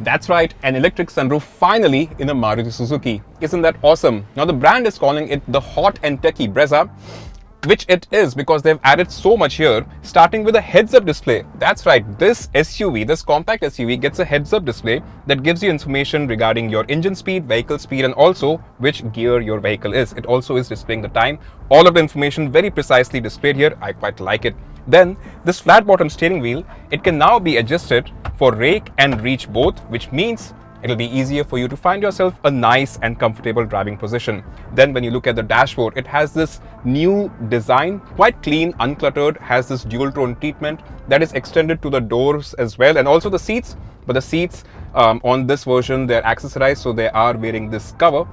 That's right, an electric sunroof finally in a Maruti Suzuki. Isn't that awesome? Now the brand is calling it the hot and techy Brezza, which it is because they've added so much here, starting with a heads-up display. That's right, this SUV, this compact SUV gets a heads-up display that gives you information regarding your engine speed, vehicle speed, and also which gear your vehicle is. It also is displaying the time. All of the information very precisely displayed here. I quite like it. Then this flat bottom steering wheel, it can now be adjusted for rake and reach both, which means it'll be easier for you to find yourself a nice and comfortable driving position. Then when you look at the dashboard, it has this new design, quite clean, uncluttered, has this dual tone treatment that is extended to the doors as well, and also the seats. But the seats on this version, they're accessorized, so they are wearing this cover.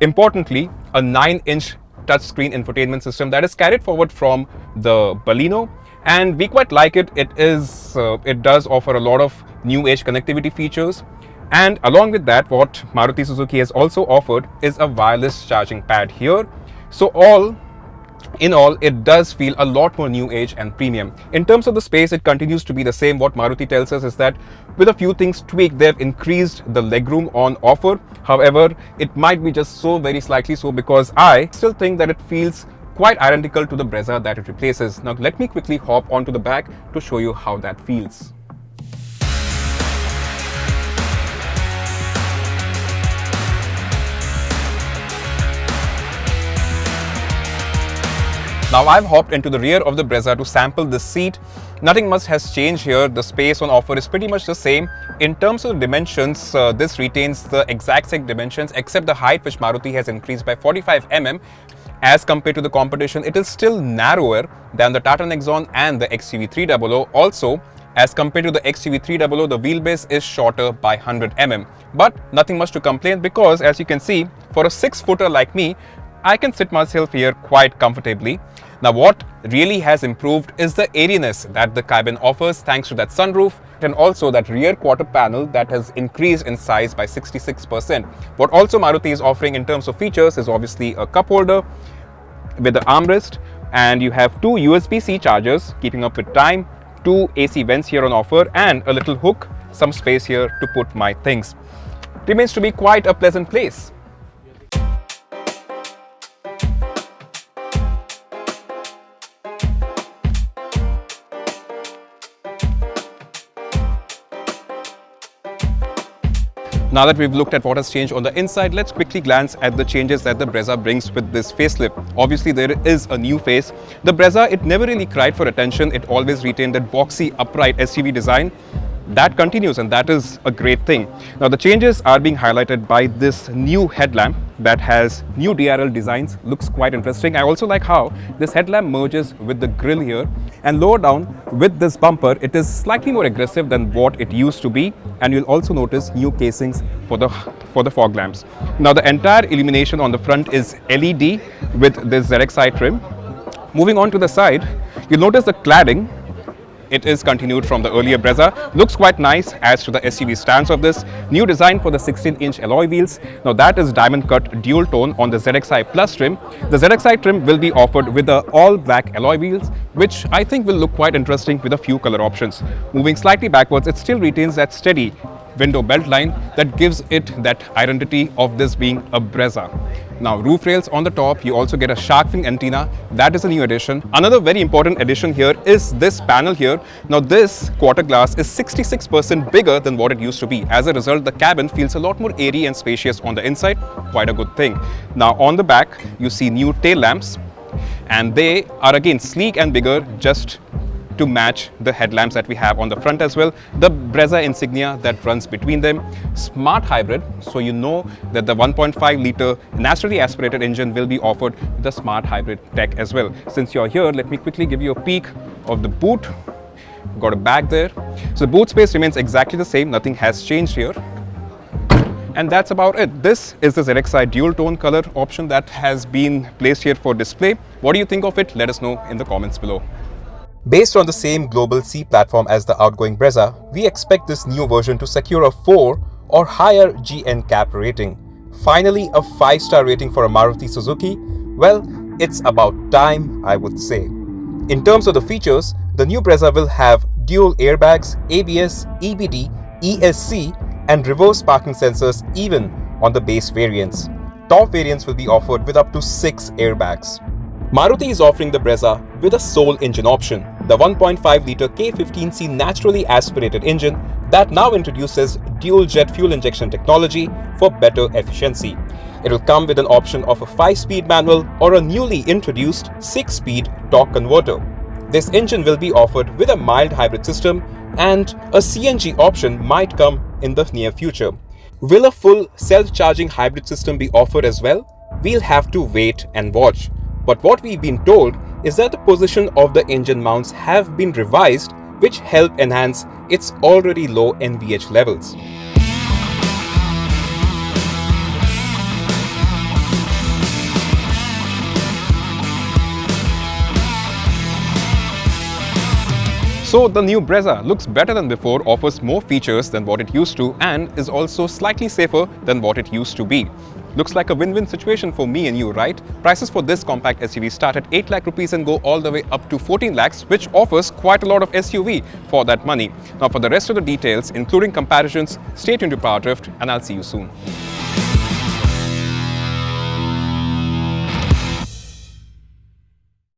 Importantly, a 9-inch touchscreen infotainment system that is carried forward from the Baleno, and we quite like it. It does offer a lot of new age connectivity features. And along with that, what Maruti Suzuki has also offered is a wireless charging pad here. So all in all, it does feel a lot more new age and premium. In terms of the space, it continues to be the same. What Maruti tells us is that with a few things tweaked, they've increased the legroom on offer. However, it might be just so very slightly so, because I still think that it feels quite identical to the Brezza that it replaces. Now let me quickly hop onto the back to show you how that feels. Now I've hopped into the rear of the Brezza to sample this seat. Nothing much has changed here. The space on offer is pretty much the same. In terms of dimensions, this retains the exact same dimensions except the height, which Maruti has increased by 45 mm. As compared to the competition, it is still narrower than the Tata Nexon and the XUV300. Also, as compared to the XUV300, the wheelbase is shorter by 100 mm. But nothing much to complain, because as you can see, for a 6-footer like me, I can sit myself here quite comfortably. Now what really has improved is the airiness that the cabin offers thanks to that sunroof, and also that rear quarter panel that has increased in size by 66%. What also Maruti is offering in terms of features is obviously a cup holder with the armrest, and you have 2 USB-C chargers keeping up with time, 2 AC vents here on offer, and a little hook, some space here to put my things. Remains to be quite a pleasant place. Now that we've looked at what has changed on the inside, let's quickly glance at the changes that the Brezza brings with this facelift. Obviously, there is a new face. The Brezza, it never really cried for attention. It always retained that boxy, upright SUV design. That continues, and that is a great thing. Now, the changes are being highlighted by this new headlamp that has new DRL designs. Looks quite interesting. I also like how this headlamp merges with the grille here, and lower down with this bumper, it is slightly more aggressive than what it used to be. And you'll also notice new casings for the fog lamps. Now, the entire illumination on the front is LED with this ZXi trim. Moving on to the side, you'll notice the cladding. It is continued from the earlier Brezza. Looks quite nice as to the SUV stance of this. New design for the 16-inch alloy wheels. Now that is diamond cut dual tone on the ZXi Plus trim. The ZXi trim will be offered with the all black alloy wheels, which I think will look quite interesting with a few color options. Moving slightly backwards, it still retains that steady window belt line that gives it that identity of this being a Brezza. Now, roof rails on the top, you also get a shark fin antenna. That is a new addition. Another very important addition here is this panel here. Now, this quarter glass is 66% bigger than what it used to be. As a result, the cabin feels a lot more airy and spacious on the inside. Quite a good thing. Now, on the back, you see new tail lamps, and they are again sleek and bigger, just to match the headlamps that we have on the front as well. The Brezza insignia that runs between them. Smart hybrid, so you know that the 1.5 liter naturally aspirated engine will be offered with the smart hybrid tech as well. Since you're here, let me quickly give you a peek of the boot. Got a bag there. So the boot space remains exactly the same. Nothing has changed here. And that's about it. This is the ZXi dual tone color option that has been placed here for display. What do you think of it? Let us know in the comments below. Based on the same global C platform as the outgoing Brezza, we expect this new version to secure a 4 or higher GNCAP rating. Finally, a 5-star rating for a Maruti Suzuki? Well, it's about time, I would say. In terms of the features, the new Brezza will have dual airbags, ABS, EBD, ESC, and reverse parking sensors even on the base variants. Top variants will be offered with up to 6 airbags. Maruti is offering the Brezza with a sole engine option, the 1.5-litre K15C naturally aspirated engine that now introduces dual-jet fuel injection technology for better efficiency. It will come with an option of a 5-speed manual or a newly introduced 6-speed torque converter. This engine will be offered with a mild hybrid system, and a CNG option might come in the near future. Will a full self-charging hybrid system be offered as well? We'll have to wait and watch. But what we've been told is that the position of the engine mounts have been revised, which help enhance its already low NVH levels. So the new Brezza looks better than before, offers more features than what it used to, and is also slightly safer than what it used to be. Looks like a win-win situation for me and you, right? Prices for this compact SUV start at 8 lakh rupees and go all the way up to 14 lakhs, which offers quite a lot of SUV for that money. Now for the rest of the details, including comparisons, stay tuned to PowerDrift, and I'll see you soon.